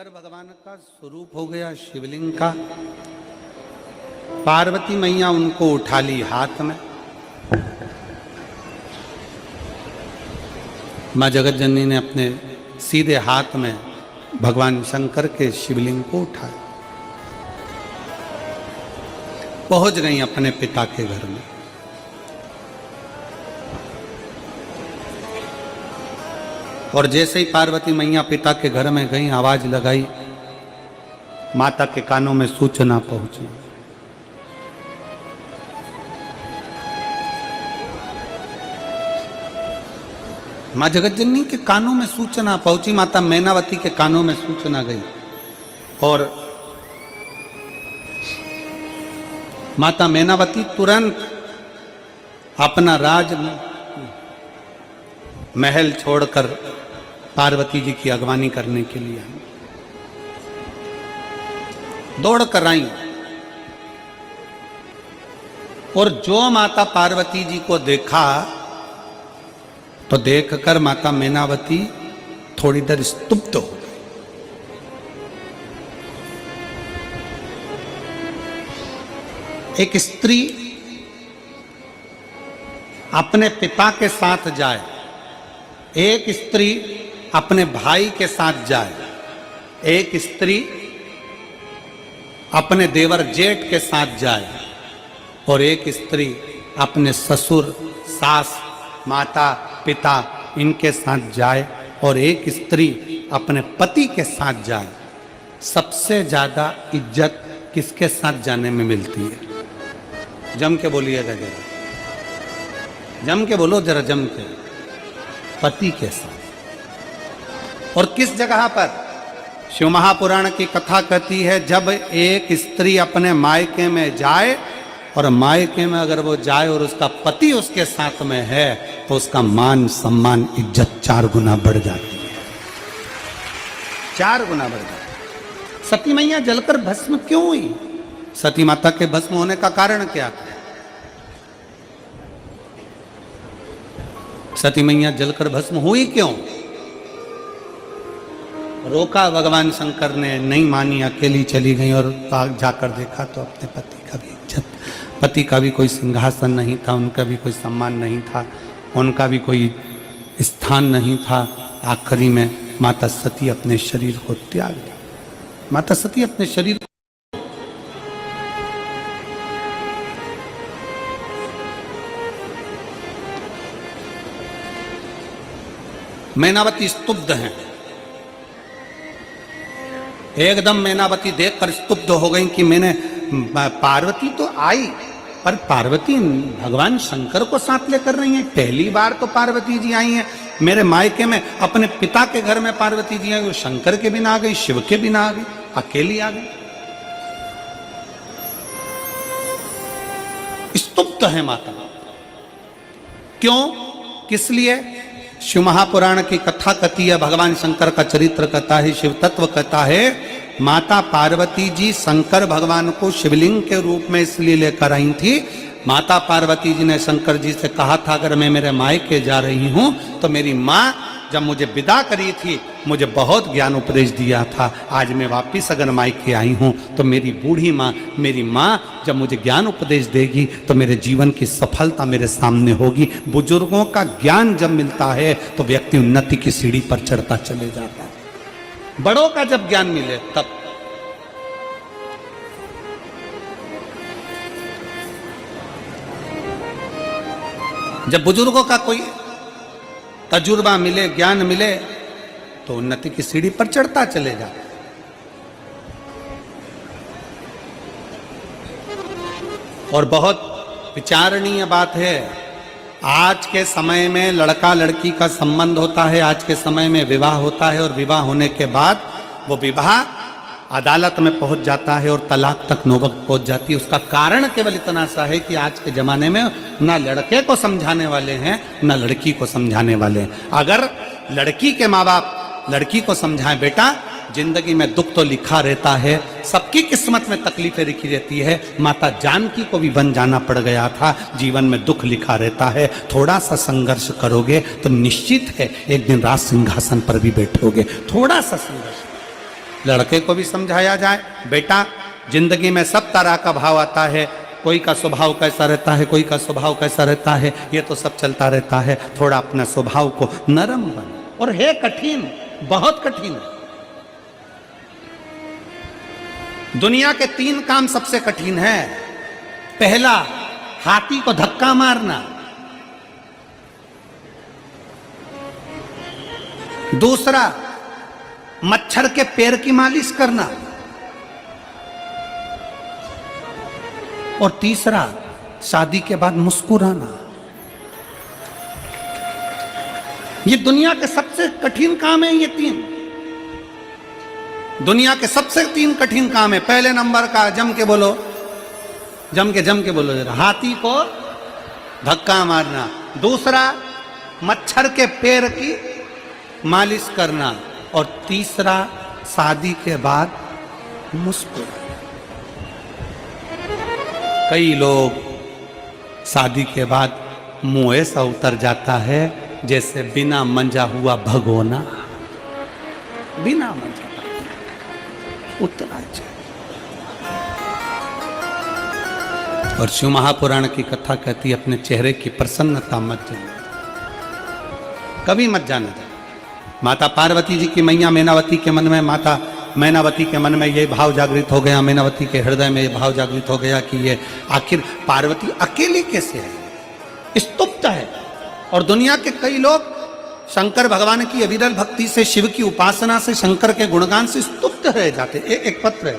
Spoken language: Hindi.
शंकर भगवान का स्वरूप हो गया शिवलिंग का। पार्वती मैया उनको उठा ली हाथ में। माँ जगत जननी ने अपने सीधे हाथ में भगवान शंकर के शिवलिंग को उठाया, पहुंच गई अपने पिता के घर में। और जैसे ही पार्वती मैया पिता के घर में गई, आवाज लगाई, माता के कानों में सूचना पहुंची। मां जगत जननी के कानों में सूचना पहुंची, माता मैनावती के कानों में सूचना गई और माता मैनावती तुरंत अपना राज महल छोड़कर पार्वती जी की अगवानी करने के लिए दौड़ कर आई। और जो माता पार्वती जी को देखा तो देखकर माता मैनावती थोड़ी देर स्तुप्त हो गई। एक स्त्री अपने पिता के साथ जाए, एक स्त्री अपने भाई के साथ जाए, एक स्त्री अपने देवर जेठ के साथ जाए और एक स्त्री अपने ससुर, सास, माता, पिता इनके साथ जाए और एक स्त्री अपने पति के साथ जाए। सबसे ज्यादा इज्जत किसके साथ जाने में मिलती है? जम के बोलिएगा जरा, जम के बोलो जरा, जम के। पति के साथ। और किस जगह पर? शिव महापुराण की कथा कहती है, जब एक स्त्री अपने मायके में जाए और मायके में अगर वो जाए और उसका पति उसके साथ में है तो उसका मान सम्मान इज्जत 4 गुना बढ़ जाती है, 4 गुना बढ़ जाती है। सती मैया जलकर भस्म क्यों हुई? सती माता के भस्म होने का कारण क्या था? सती मैया जलकर भस्म हुई क्यों? रोका भगवान शंकर ने, नहीं मानी, अकेली चली गई और जाकर देखा तो अपने पति का भी इज्जत, पति का भी कोई सिंहासन नहीं था, उनका भी कोई सम्मान नहीं था, उनका भी कोई स्थान नहीं था। आखिरी में माता सती अपने शरीर को त्याग दी। माता सती अपने शरीर मैनावती स्तुब्ध हैं। एकदम मैनावती देखकर स्तुब्ध हो गई कि मैंने, पार्वती तो आई पर पार्वती भगवान शंकर को साथ लेकर रही हैं। पहली बार तो पार्वती जी आई हैं मेरे मायके में, अपने पिता के घर में पार्वती जी आई, वो शंकर के बिना आ गई, शिव के बिना आ गई, अकेली आ गई। स्तुब्ध है माता। क्यों? किस लिए? शिव महापुराण की कथा कहती है, भगवान शंकर का चरित्र कहता है, शिव तत्व कहता है, माता पार्वती जी शंकर भगवान को शिवलिंग के रूप में इसलिए लेकर आई थी। माता पार्वती जी ने शंकर जी से कहा था, अगर मैं मेरे मायके जा रही हूं तो मेरी माँ जब मुझे विदा करी थी मुझे बहुत ज्ञान उपदेश दिया था। आज मैं वापिस अगर मायके आई हूं तो मेरी बूढ़ी माँ, मेरी माँ जब मुझे ज्ञान उपदेश देगी तो मेरे जीवन की सफलता मेरे सामने होगी। बुजुर्गों का ज्ञान जब मिलता है तो व्यक्ति उन्नति की सीढ़ी पर चढ़ता चले जाता है। बड़ों का जब ज्ञान मिले तब। जब बुजुर्गों का कोई तजुर्बा मिले, ज्ञान मिले तो उन्नति की सीढ़ी पर चढ़ता चले जाता। और बहुत विचारणीय बात है, आज के समय में लड़का लड़की का संबंध होता है, आज के समय में विवाह होता है और विवाह होने के बाद वो विवाह अदालत में पहुंच जाता है और तलाक तक नौबत पहुंच जाती है। उसका कारण केवल इतना सा है कि आज के जमाने में ना लड़के को समझाने वाले हैं ना लड़की को समझाने वाले हैं। अगर लड़की के माँ बाप लड़की को समझाएं, बेटा जिंदगी में दुख तो लिखा रहता है, सबकी किस्मत में तकलीफें लिखी रहती है, माता जानकी को भी बन जाना पड़ गया था, जीवन में दुख लिखा रहता है, थोड़ा सा संघर्ष करोगे तो निश्चित है एक दिन राज सिंहासन पर भी बैठोगे। थोड़ा सा संघर्ष, लड़के को भी समझाया जाए, बेटा जिंदगी में सब तरह का भाव आता है, कोई का स्वभाव कैसा रहता है, कोई का स्वभाव कैसा रहता है, ये तो सब चलता रहता है, थोड़ा अपना स्वभाव को नरम बना। और है कठिन, बहुत कठिन है। दुनिया के 3 काम सबसे कठिन है। पहला, हाथी को धक्का मारना। दूसरा, मच्छर के पैर की मालिश करना। और तीसरा, शादी के बाद मुस्कुराना। ये दुनिया के सबसे कठिन काम है। ये 3 दुनिया के सबसे 3 कठिन काम है। पहले नंबर का, जम के बोलो, जम के बोलो जरा, हाथी को धक्का मारना। दूसरा, मच्छर के पैर की मालिश करना। और तीसरा, शादी के बाद मुस्कुराना। कई लोग शादी के बाद मुंह ऐसा उतर जाता है जैसे बिना मंजा हुआ भगोना, बिना मंजा उतरा जाए। और शिव महापुराण की कथा कहती है, अपने चेहरे की प्रसन्नता मत जाना, कभी मत जाना। माता पार्वती जी की मैया मैनावती के मन में, माता मैनावती के मन में ये भाव जागृत हो गया, मैनावती के हृदय में ये भाव जागृत हो गया कि ये आखिर पार्वती अकेली कैसे है, स्तुप्त है। और दुनिया के कई लोग शंकर भगवान की अविरल भक्ति से, शिव की उपासना से, शंकर के गुणगान से स्तुप्त रह जाते। एक पत्र है,